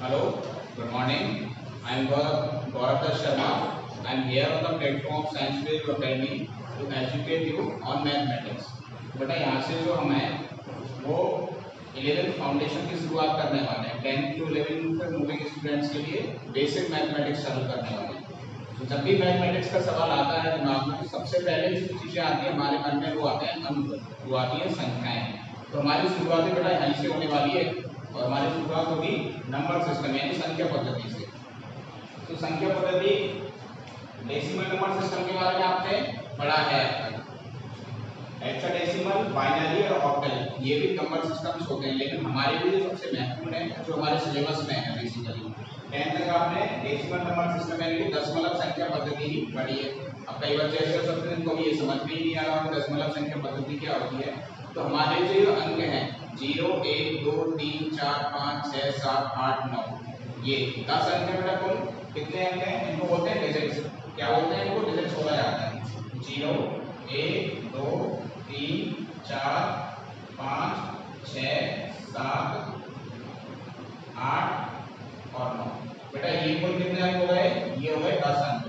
Hello, good morning. I am Gaurav Sharma. I am here on the platform Science Wave Academy to educate you on mathematics. बेटा यहाँ से जो हम हैं वो 11th फाउंडेशन की शुरुआत करने वाले हैं। 10th to 11th moving students के लिए बेसिक मैथमेटिक्स चालू करने वाले हैं। तो जब भी मैथमेटिक्स का सवाल आता है दिमाग में तो सबसे पहले जो चीज़ें आती हैं हमारे मन में वो आते हैं अंक, वो आती हैं संख्याएं। तो हमारी शुरुआत बेटा यहीं से होने वाली है और हमारी शुरुआत होगी नंबर सिस्टम यानी संख्या पद्धति से। तो संख्या पद्धति डेसिमल नंबर सिस्टम के बारे में आपने पढ़ा है। हेक्साडेसिमल, बाइनरी और ऑक्टल ये भी नंबर सिस्टम्स होते हैं, लेकिन हमारे लिए सबसे महत्वपूर्ण है जो हमारे सिलेबस में है बेसिकली 10th तक आपने डेसिमल नंबर सिस्टम यानी दशमलव संख्या पद्धति ही पढ़ी है। अब कई बच्चे ऐसे हो सकते हैं जिनको ये समझ में ही नहीं आ रहा है दशमलव संख्या पद्धति क्या होती है। तो हमारे जो अंक हैं 0, 1, 2, 3, 4, 5, 6, 7, 8, 9 ये 10 अंक है बेटा। कुल कितने अंक हैं इनको बोलते हैं डिजिट्स। क्या बोलते हैं इनको? डिजिट्स बोला जाता है। 0, 1, 2, 3, 4, 5, 6, 7, 8 और 9 बेटा ये कुल कितने अंक हो गए? ये हो गए 10 अंक।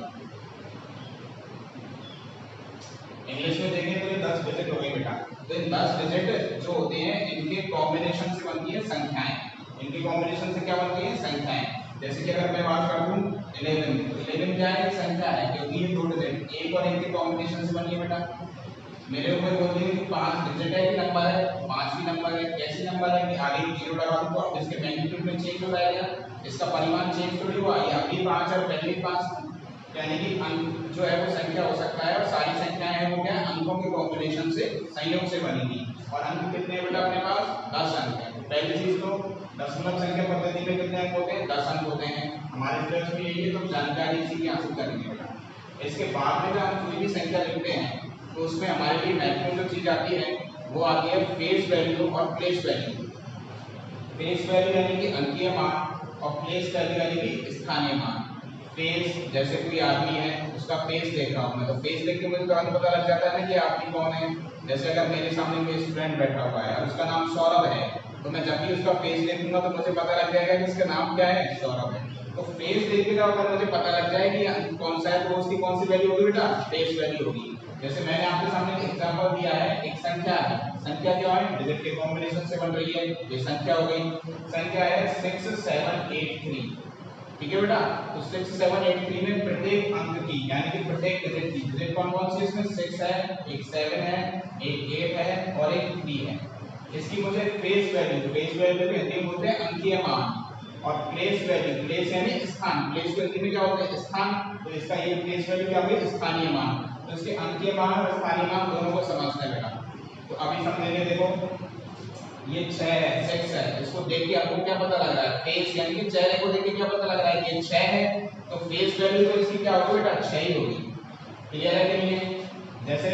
इंग्लिश में देखें तो ये 10 डिजिट हो गए बेटा। तो इन 10 डिजिट जो होते हैं इनके कॉम्बिनेशन से बनती है संख्याएं। इनके कॉम्बिनेशन से क्या बनती है? संख्याएं। जैसे कि अगर मैं बात कर दूं 11, तो 11 क्या है? संख्या है क्योंकि ये दो डिजिट एक और एक के कॉम्बिनेशन से बनी है बेटा। मेरे ऊपर बोलते हैं कि 5 डिजिट है कि नंबर है? 5 भी नंबर है। कैसे नंबर है कि आगे 0 लगा दूं तो अब इसके मैग्नीट्यूड में चेंज हो जाएगा, इसका परिमाण चेंज थोड़ी हुआ। ये अभी 5 और पहले भी 5 यानी कि अंक जो है वो संख्या हो सकता है और सारी संख्याएं हैं वो क्या अंकों के कॉम्बिनेशन से संयोग से बनेगी। और अंक कितने हैं बेटा अपने पास? 10 अंक हैं। पहली चीज तो दशमलव संख्या पद्धति में कितने अंक होते हैं? 10 अंक होते हैं। हमारे सिलेबस में यही है तो जानकारी इसी की हासिल करेंगे बेटा। इसके बाद में जब हम कोई भी संख्या लिखते हैं तो उसमें हमारे लिए महत्वपूर्ण जो चीज आती है वो आती है फेस वैल्यू और प्लेस वैल्यू। फेस वैल्यू यानी कि अंकीय मान और प्लेस वैल्यू यानी कि स्थानीय मान। फेस जैसे कोई आदमी है उसका फेस देख रहा हूं मैं, तो फेस देख के मुझे तुरंत पता लग जाता है ना कि आदमी कौन है। जैसे अगर मेरे सामने कोई स्टूडेंट बैठा हुआ है और उसका नाम सौरभ है तो मैं जब भी उसका फेस देखूंगा तो मुझे पता लग जाएगा कि इसका नाम क्या है? सौरभ है। तो फेस देख के अगर मुझे पता लग जाए कि कौन सा है तो उसकी कौन सी वैल्यू होगी बेटा? फेस वैल्यू होगी। जैसे मैंने आपके सामने एक एग्जांपल दिया है, एक संख्या है। संख्या क्या है? डिजिट के कॉम्बिनेशन से बन रही है, ये संख्या हो गई। संख्या है 6783। ठीक है बेटा। तो 6783 में प्रत्येक अंक की यानी कि प्रत्येक डिजिट की डिजिट कौन कौन सी? इसमें 6 है, एक 7 है, एक 8 है और एक 3 है। इसकी मुझे फेस वैल्यू कहते हैं बोलते हैं अंकीय मान। और प्लेस वैल्यू, प्लेस यानी स्थान, प्लेस को हिंदी में क्या बोलते हैं? स्थान। तो इसका ये प्लेस वैल्यू क्या होगी? स्थानीय मान। तो इसके अंकीय मान और स्थानीय मान दोनों को समझते हैं बेटा। तो अभी समझेंगे। देखो ये 6 है, 6 है, इसको देख के आपको क्या पता लग रहा है? फेस यानी कि चेहरे को देख के क्या पता लग रहा है कि ये 6 है, तो फेस वैल्यू तो इसकी क्या होगी बेटा? 6 ही होगी। क्लियर है कि नहीं? जैसे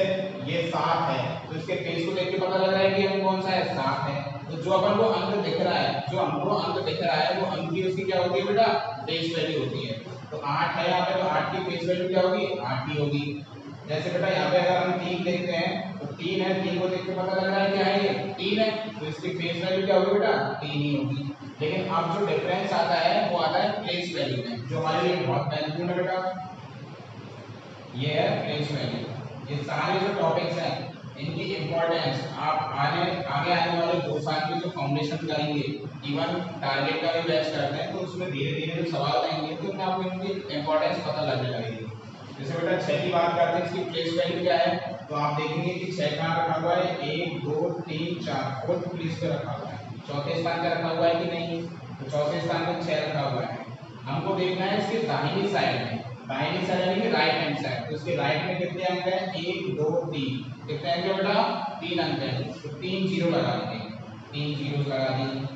ये 7 है तो इसके फेस को देख के पता लग रहा है कि अंक कौन सा है? 7 है। तो जो अपन को अंक दिख रहा है, जो हमको अंक दिख रहा है वो अंक की उसकी क्या होती है बेटा? फेस वैल्यू होती है। तो 8 है यहाँ पे तो 8 की फेस वैल्यू क्या होगी? 8 ही होगी। जैसे बेटा यहाँ पे अगर हम 3 देखते हैं तो 3 है, 3 को देख के पता लग रहा है क्या है? ये 3 है, तो इसकी फेस वैल्यू क्या होगी बेटा? 3 ही होगी। लेकिन अब जो डिफरेंस आता है वो आता है प्लेस वैल्यू में, जो हमारे लिए बहुत महत्वपूर्ण है बेटा। ये है प्लेस वैल्यू। ये सारे जो टॉपिक्स हैं इनकी इंपॉर्टेंस आप आगे आने वाले 2 साल की जो फाउंडेशन करेंगे, इवन टारगेट का भी बैच करते हैं तो उसमें धीरे धीरे जो सवाल आएंगे तो उनमें आपको इनकी इंपॉर्टेंस पता लगने लगेगी। जैसे बेटा 6 की बात करते हैं, इसकी प्लेस वैल्यू क्या है? तो आप देखेंगे कि 6 कहाँ रखा हुआ है? 1 2 3 4 फोर्थ प्लेस पे रखा हुआ है। चौथे स्थान पे रखा हुआ है कि नहीं? तो चौथे स्थान पे 6 रखा हुआ है। हमको देखना है इसके दाहिनी साइड में, दाहिनी साइड यानी कि राइट हैंड साइड। तो इसके राइट में कितने अंक हैं? 1 2 3। कितने अंक है बेटा? 3 अंक है। तो 3 जीरो लगा देंगे, 3 जीरो लगा दी।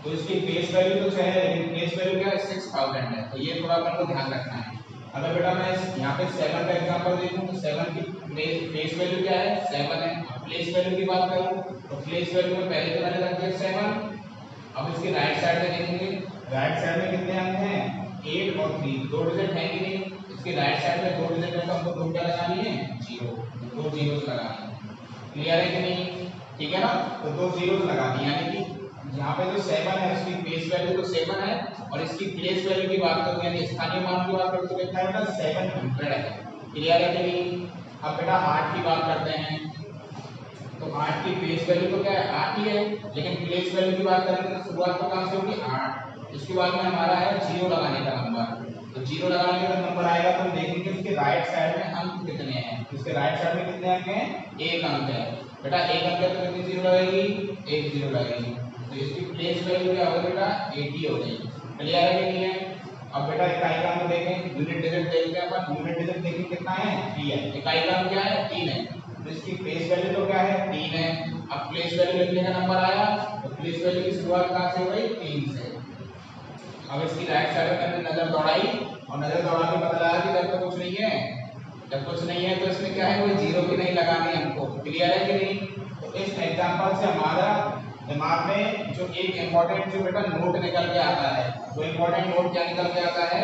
तो इसकी फेस वैल्यू तो 6 है लेकिन फेस वैल्यू क्या है? 6000 है। तो ये थोड़ा अपन को ध्यान रखना है। अगर बेटा मैं यहाँ पे 7 का एग्जांपल देखूं तो 7 की फेस वैल्यू क्या है? 7 है। अब प्लेस वैल्यू की बात करूं तो प्लेस वैल्यू में पहले तो मैंने रख दिया 7। अब इसके राइट साइड में देखेंगे, राइट साइड में कितने अंक हैं? 8 और 3, दो डिजिट है कि नहीं? इसके राइट साइड में दो डिजिट है तो हमको दो क्या लगानी है? 0, दो जीरोस लगानी है। क्लियर है कि नहीं? ठीक है ना? तो दो जीरोस लगा दी यानी कि यहाँ पे जो 7 है उसकी बेस वैल्यू तो 7 है और इसकी प्लेस वैल्यू की बात करूँ यानी स्थानीय मान की बात करूँ तो कितना है बेटा 700 है। क्लियर है कि नहीं? अब बेटा 8 की बात करते हैं तो 8 की बेस वैल्यू तो क्या है 8 ही है, लेकिन प्लेस वैल्यू की बात करेंगे तो शुरुआत तो कहाँ से होगी 8। इसके बाद में हमारा है 0 लगाने का नंबर, तो 0 लगाने का नंबर आएगा तो हम देखेंगे उसके राइट साइड में अंक कितने हैं। उसके राइट साइड में कितने अंक हैं? एक अंक है बेटा, एक अंक है तो कितनी 0 लगेगी? एक 0 लगेगी। तो इसकी प्लेस वैल्यू क्या होगी बेटा 80 हो गई। क्लियर है कि नहीं है? अब बेटा इकाई का अंक देखें, यूनिट डिजिट देखते हैं अपन, यूनिट डिजिट देखें कितना है 3 है, इकाई का अंक क्या है 3 है, तो इसकी प्लेस वैल्यू तो क्या है 3 है। अब प्लेस वैल्यू लिखने का नंबर आया तो प्लेस वैल्यू की शुरुआत कहाँ से हो गई 3 से। अब इसकी राइट साइड पे हमने नजर दौड़ाई और नजर दौड़ा के पता लगा कि जब तक कुछ नहीं है, जब कुछ नहीं है तो इसमें क्या है कोई जीरो भी नहीं लगानी हमको। क्लियर है कि नहीं? तो इस एग्जांपल से हमारा दिमाग में जो एक इंपॉर्टेंट जो बेटा नोट निकल के आता है, वो इंपॉर्टेंट नोट क्या निकल के आता है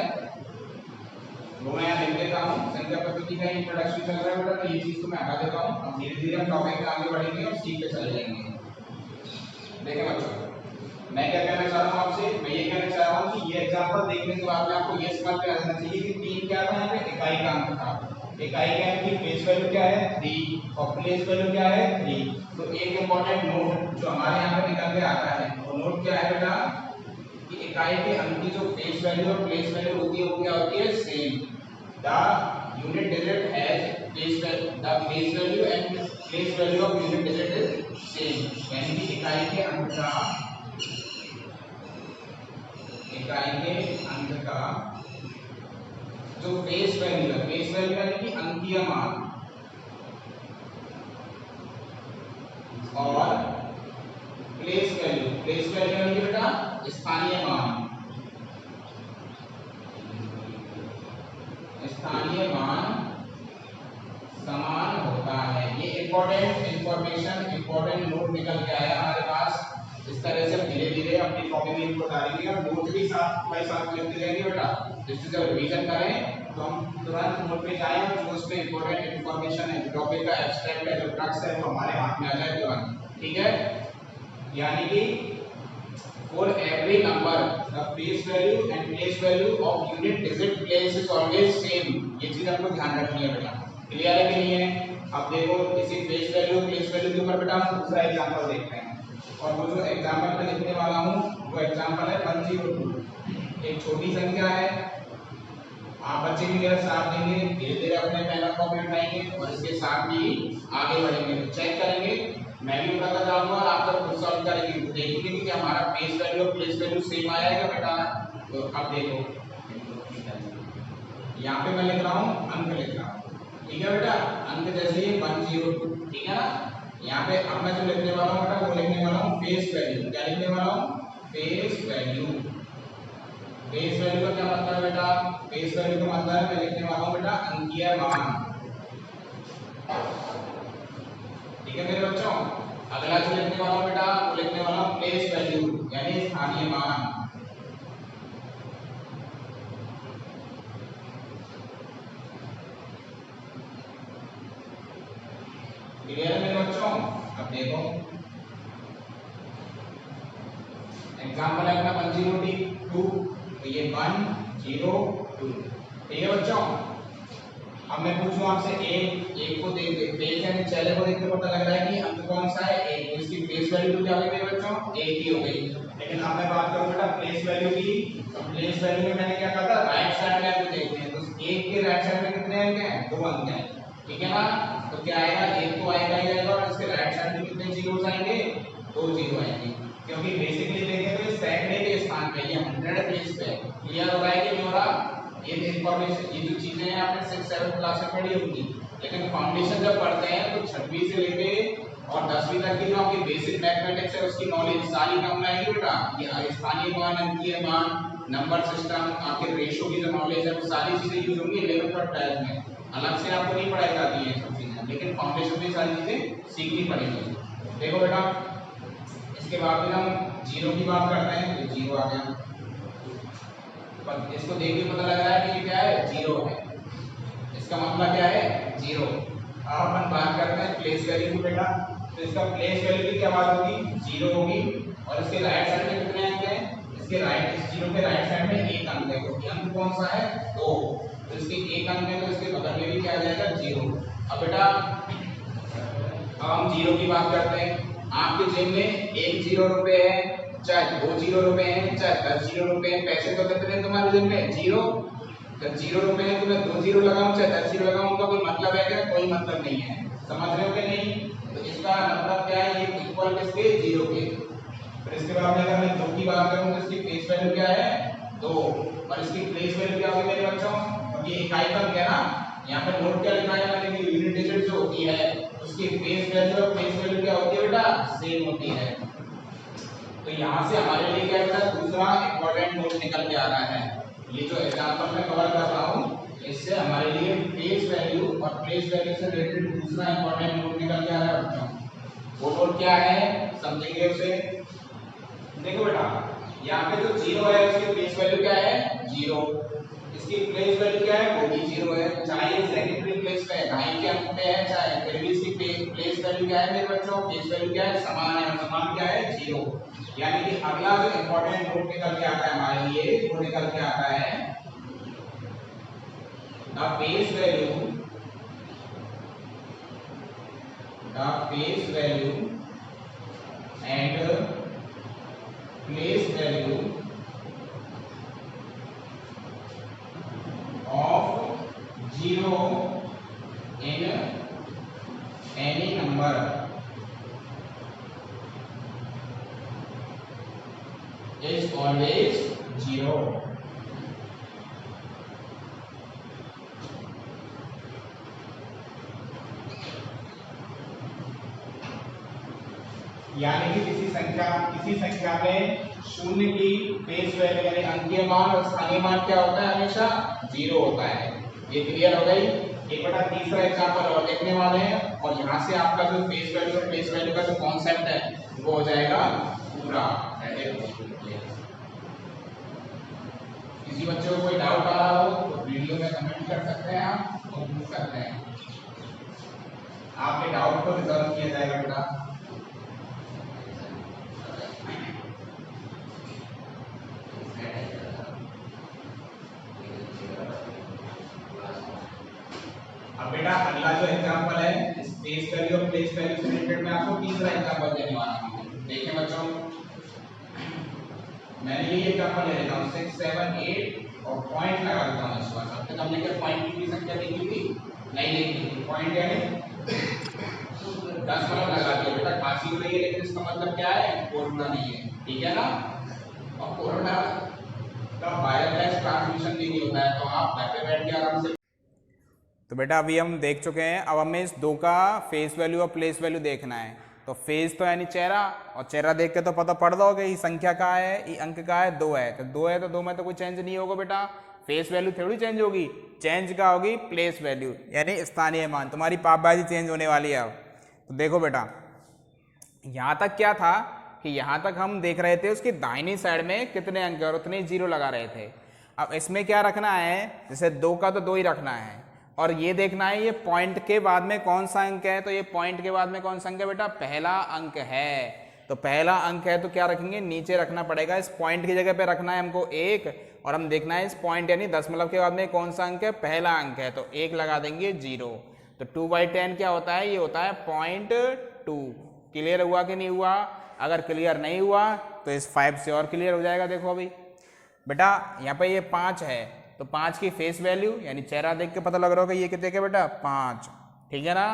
वो मैं यहाँ लिख देता हूँ। संख्या पद्धति का इंट्रोडक्शन चल रहा है बेटा, तो ये चीज तो मैं हटा देता हूँ। अब धीरे धीरे हम टॉपिक में आगे बढ़ेंगे और सीख के चले जाएंगे। देखें बच्चों, मैं क्या कहना चाह रहा हूँ आपसे, मैं ये कहना चाह रहा हूँ कि ये एग्जांपल देखने के बाद में आपको ये समझ में आ जाना चाहिए कि 3 क्या था यहाँ पे इकाई का अंक था। इकाई के अंक की फेस वैल्यू क्या है 3 और प्लेस वैल्यू क्या है 3। तो एक इंपॉर्टेंट नोट जो हमारे यहाँ पे निकल के आता है वो नोट क्या है बेटा कि इकाई के अंक की जो फेस वैल्यू और प्लेस वैल्यू होती है वो क्या होती है same. The unit digit has place value, the place value and place value of unit digit is same, यानी कि इकाई के अंक का जो फेस वैल्यू है, फेस वैल्यू यानी कि अंकीय मान और प्लेस वैल्यू, प्लेस वैल्यू यानी कि बेटा स्थानीय मान, स्थानीय मान समान होता है। ये इंपॉर्टेंट इंफॉर्मेशन, इंपॉर्टेंट नोट निकल के आया हमारे पास। इस तरह से धीरे धीरे अपनी कॉपी में इनको डालेंगे और नोट भी साथ बाय साथ लिखते जाएंगे बेटा, जिससे जब रिवीजन करें तो हम तुरंत नोट पे जाएं और जो उसमें इंपॉर्टेंट इंफॉर्मेशन है, टॉपिक का एब्स्ट्रैक्ट है, जो टेक्स्ट है वो हमारे हाथ में आ जाए तुरंत। ठीक है? यानी कि for every number the face value and place value of unit digit place is always same। ये चीज आपको ध्यान रखनी है बेटा। क्लियर है कि नहीं है? अब देखो इसी फेस वैल्यू प्लेस वैल्यू के ऊपर बेटा हम दूसरा एग्जांपल देखते हैं और वो जो एग्जांपल मैं लिखने वाला हूँ वो एग्जांपल है 102। एक छोटी संख्या है, आप बच्चे भी मेरा साथ देंगे, धीरे धीरे अपने पेन कॉपी उठाएंगे और इसके साथ ही आगे बढ़ेंगे, तो चेक करेंगे, मैं भी बताता जाऊंगा और आप जब खुद सॉल्व करेंगे तो देखेंगे कि हमारा फेस वैल्यू और प्लेस वैल्यू सेम आया है क्या बेटा। तो अब देखो यहाँ पे मैं लिख रहा हूँ अंक लिख रहा हूँ, ठीक है बेटा, अंक जैसे 102, ठीक है ना। यहाँ पे अब मैं जो लिखने वाला हूँ बेटा वो लिखने वाला हूँ फेस वैल्यू। क्या लिखने वाला हूँ? Face value. फेस वैल्यू का क्या मतलब है बेटा? फेस वैल्यू का मतलब है मैं लिखने वाला हूँ बेटा अंकीय मान। ठीक है मेरे बच्चों, अगला जो लिखने वाला हूँ बेटा वो लिखने वाला हूँ प्लेस वैल्यू यानी स्थानीय मान। क्लियर है मेरे बच्चों? अब देखो एग्जांपल है अपना 102, तो ये 102, ठीक है बच्चों। अब मैं पूछूं आपसे एक को देख के फेस यानी चेहरे को देख के पता लग रहा है कि अंक कौन सा है एक, तो इसकी फेस वैल्यू क्या हो गई मेरे बच्चों? एक ही हो गई। लेकिन अब मैं बात करूं बेटा प्लेस वैल्यू की, तो प्लेस वैल्यू में मैंने क्या कहा था राइट साइड में अंक देखते हैं, तो एक के राइट साइड में कितने अंक हैं? 2 अंक हैं, ठीक है ना। तो क्या आएगा? एक तो आएगा ही आएगा और इसके राइट साइड में कितने जीरोस आएंगे? 2 जीरो आएंगे, क्योंकि बेसिकली देखें तो ये सैकड़े के स्थान पे, ये 100 प्लेस पे। क्लियर हो रहा है कि नहीं हो रहा? ये इंफॉर्मेशन, ये जो चीजें हैं आपने 6-7 क्लास में पढ़ी होंगी, लेकिन फाउंडेशन जब पढ़ते हैं तो 6वीं से लेके और 10वीं तक की जो आपकी बेसिक मैथमेटिक्स है उसकी नॉलेज सारी काम में आएगी बेटा। ये स्थानीय मान, अंकीय मान, नंबर सिस्टम, आपके रेशियो की जो नॉलेज है वो सारी चीजें यूज होंगी 11th और 12th में। अलग से आपको नहीं पढ़ाई जाती है सब चीजें, लेकिन फाउंडेशन में सारी चीजें सीखनी पड़ेगी। देखो बेटा इसके बाद फिर हम जीरो की बात करते हैं, तो जीरो आ गया, पर इसको देख के पता लग रहा है कि ये क्या है? जीरो है, इसका मतलब क्या है? जीरो। अब अपन बात करते हैं प्लेस वैल्यू की बेटा, तो इसका प्लेस वैल्यू की क्या बात होगी? जीरो होगी। और इसके राइट साइड में कितने अंक हैं? इसके राइट, इस जीरो के राइट साइड में एक अंक है, तो अंक कौन सा है? 2। तो इसके एक अंक है तो इसके बगल में भी क्या आ जाएगा? 0। अब बेटा अब हम जीरो की बात करते हैं। आपके जेब में 1 0 रुपए है, चाहे 2 0 रुपए हैं, चाहे 10 0 रुपए हैं, पैसे तो कितने हैं तुम्हारे जेब में? 0। जब 0 रुपए हैं तो मैं 2 0 लगाऊं चाहे 10 0 लगाऊं, उनका कोई मतलब है क्या? कोई मतलब नहीं है। समझ रहे हो कि नहीं? तो इसका मतलब क्या है? ये इक्वल किसके? 0 के। फिर इसके बाद में अगर मैं 2 की बात करूं तो इसकी फेस वैल्यू क्या है? 2। और इसकी प्लेस वैल्यू क्या होगी मेरे बच्चों? और ये इकाई का क्या ना, यहाँ पे नोट क्या लिखा है मैंने कि यूनिट डिजिट जो होती है उसकी फेस वैल्यू और प्लेस वैल्यू क्या होती है बेटा? सेम होती है। तो यहाँ से हमारे लिए क्या बेटा? दूसरा इंपॉर्टेंट नोट निकल के आ रहा है। ये जो एग्जांपल मैं कवर कर रहा हूँ इससे हमारे लिए फेस वैल्यू और प्लेस वैल्यू से रिलेटेड दूसरा इंपॉर्टेंट नोट निकल के आ रहा है बच्चों। वो नोट क्या है समझेंगे उसे। देखो बेटा यहाँ पे जो 0 है उसकी प्लेस वैल्यू क्या है? 0। इसकी प्लेस वैल्यू क्या है? वो भी 0 है। चाहे ये सेकेंडरी प्लेस पे है, ढाई के अंक पे है, चाहे फिर भी इसकी प्लेस वैल्यू क्या है मेरे बच्चों? प्लेस वैल्यू क्या है? समान है। समान क्या है? 0। यानी कि अगला जो इंपॉर्टेंट नोट निकल के आता है हमारे लिए वो निकल के आता है the face value and place value of 0 in any number is always 0। यानी कि किसी संख्या में शून्य की फेस वैल्यू यानी अंकीय मान और स्थानीय मान क्या होता है? हमेशा 0 होता है। ये क्लियर हो गई। एक बेटा तीसरा एग्जांपल और देखने वाले हैं और यहाँ से आपका जो फेस वैल्यू और प्लेस वैल्यू का जो कॉन्सेप्ट है वो हो जाएगा पूरा। किसी बच्चे को कोई डाउट आ रहा हो तो वीडियो में कमेंट कर सकते हैं आप और पूछ सकते हैं। आपके डाउट को रिजॉल्व किया जाएगा बेटा। अब बेटा अगला जो एग्जांपल है स्पेस वैल्यू और प्लेस वैल्यू से रिलेटेड मैं आपको तीसरा एग्जांपल देने वाला हूं। देखें बच्चों मैंने ये एग्जांपल ले लेता हूं 6 7 8 और पॉइंट लगा देता हूं। इस बार अब तक हमने क्या पॉइंट की संख्या देखी थी? नहीं देखी थी। पॉइंट यानी 10 मतलब लगा दिया बेटा। खांसी हो रही है लेकिन इसका मतलब क्या है? कोरोना नहीं है। ठीक है ना? और कोरोना का वायरलेस ट्रांसमिशन भी नहीं होता है तो आप घर पे बैठ के आराम से। तो बेटा अभी हम देख चुके हैं। अब हमें इस 2 का फेस वैल्यू और प्लेस वैल्यू देखना है। तो फेस तो यानी चेहरा, और चेहरा देख के तो पता पड़ रहा होगा ये संख्या का है, ये अंक का है, 2 है। तो 2 है तो 2 में तो कोई चेंज नहीं होगा बेटा। फेस वैल्यू थोड़ी चेंज होगी, चेंज क्या होगी? प्लेस वैल्यू यानी स्थानीय मान। तुम्हारी पापबाजी चेंज होने वाली है अब। तो देखो बेटा यहाँ तक क्या था कि यहाँ तक हम देख रहे थे उसकी दाहिनी साइड में कितने अंक और उतने 0 लगा रहे थे। अब इसमें क्या रखना है? जैसे 2 का तो 2 ही रखना है और ये देखना है ये पॉइंट के बाद में कौन सा अंक है। तो ये पॉइंट के बाद में कौन सा अंक है बेटा? पहला अंक है। तो पहला अंक है तो क्या रखेंगे? नीचे रखना पड़ेगा। इस पॉइंट की जगह पे रखना है हमको 1 और हम देखना है इस पॉइंट यानी दशमलव के बाद में कौन सा अंक है? पहला अंक है तो 1 लगा देंगे 0। तो 2/10 क्या होता है? ये होता है 0.2। क्लियर हुआ कि नहीं हुआ? अगर क्लियर नहीं हुआ तो इस 5 से और क्लियर हो जाएगा। देखो अभी बेटा यहाँ पे ये 5 है तो 5 की फेस वैल्यू यानी चेहरा देख के पता लग रहा होगा ये कितने के बेटा? 5। ठीक है ना?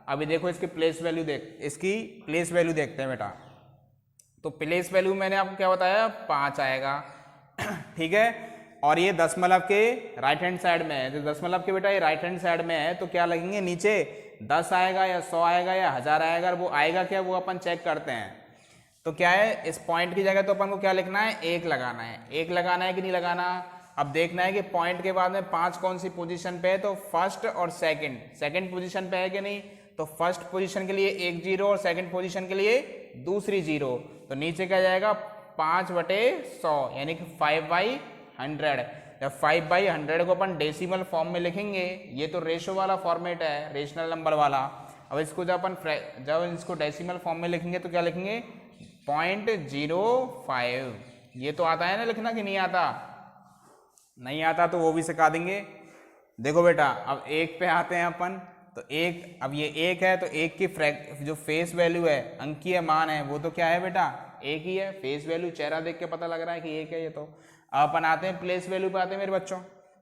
अभी देखो इसकी प्लेस वैल्यू इसकी प्लेस वैल्यू देखते हैं बेटा। तो प्लेस वैल्यू मैंने आपको क्या बताया? 5 आएगा। ठीक है। और ये दशमलव के राइट हैंड साइड में है। तो दशमलव के बेटा ये राइट हैंड साइड में है तो क्या लगेंगे नीचे? 10 आएगा या 100 आएगा या 1000 आएगा। वो आएगा क्या वो अपन चेक करते हैं। तो क्या है इस पॉइंट की जगह तो अपन को क्या लिखना है? 1 लगाना है। 1 लगाना है कि नहीं लगाना? अब देखना है कि पॉइंट के बाद में 5 कौन सी पोजीशन पे है। तो फर्स्ट और सेकंड पोजीशन पे है कि नहीं? तो फर्स्ट पोजीशन के लिए 1 0 और सेकंड पोजीशन के लिए दूसरी 0। तो नीचे क्या जाएगा? 5/100 यानी कि 5/100। जब 5/100 को अपन डेसिमल फॉर्म में लिखेंगे, ये तो रेशो वाला फॉर्मेट है, रेशनल नंबर वाला। अब इसको जब इसको डेसिमल फॉर्म में लिखेंगे तो क्या लिखेंगे? 0.05। ये तो आता है ना लिखना कि नहीं आता? नहीं आता तो वो भी सिखा देंगे। देखो बेटा अब एक पे आते हैं अपन, तो एक, अब ये एक है तो एक की जो फेस वैल्यू है, अंकीय मान है, वो तो क्या है बेटा? एक ही है। फेस वैल्यू चेहरा देख के पता लग रहा है कि एक है ये तो। अब अपन आते हैं प्लेस वैल्यू पे आते हैं मेरे बच्चों।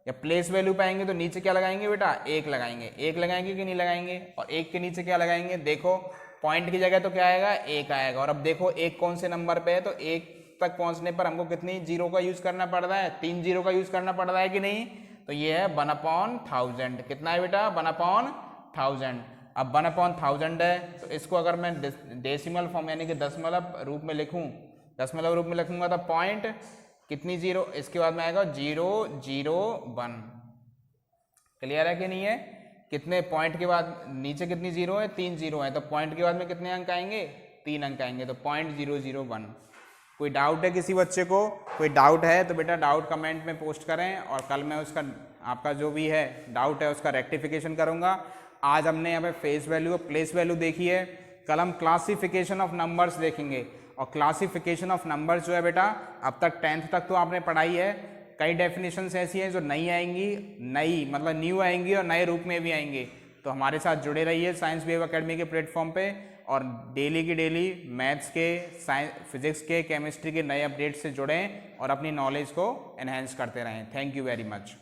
या प्लेस वैल्यू पे आएंगे तो नीचे क्या लगाएंगे बेटा? एक लगाएंगे। एक लगाएंगे कि नहीं लगाएंगे? और एक के नीचे क्या लगाएंगे? देखो पॉइंट की जगह तो क्या आएगा? एक आएगा। और अब देखो एक कौन से नंबर पे है, तो एक तक पहुंचने पर हमको कितनी जीरो का यूज करना पड़ रहा है? 3 जीरो का यूज करना पड़ रहा है कि नहीं? तो ये है 1/1000। कितना है बेटा? 1/1000। अब 1/1000 है तो इसको अगर मैं डेसिमल फॉर्म यानी कि दशमलव रूप में लिखूं, दशमलव रूप में लिखूंगा तो पॉइंट कितनी जीरो, इसके बाद में आएगा 001। क्लियर है कि नहीं है? कितने पॉइंट के बाद नीचे कितनी जीरो है? 3 जीरो है, तो पॉइंट के बाद में कितने अंक आएंगे? 3 अंक आएंगे, तो 0.001। कोई डाउट है किसी बच्चे को? कोई डाउट है तो बेटा डाउट कमेंट में पोस्ट करें, और कल मैं उसका, आपका जो भी है डाउट है उसका रेक्टिफिकेशन करूंगा। आज हमने यहाँ पे फेस वैल्यू और प्लेस वैल्यू देखी है, कल हम क्लासिफिकेशन ऑफ नंबर्स देखेंगे। और क्लासिफिकेशन ऑफ नंबर्स जो है बेटा अब तक 10th तक तो आपने पढ़ाई है। कई डेफिनेशंस ऐसी हैं जो नई आएंगी, नई मतलब न्यू आएंगी और नए रूप में भी आएंगे। तो हमारे साथ जुड़े रहिए साइंस वेव एकेडमी के प्लेटफॉर्म पे, और डेली की डेली मैथ्स के, साइंस, फिजिक्स के, केमिस्ट्री के नए अपडेट से जुड़ें और अपनी नॉलेज को एनहेंस करते रहें। Thank you very much.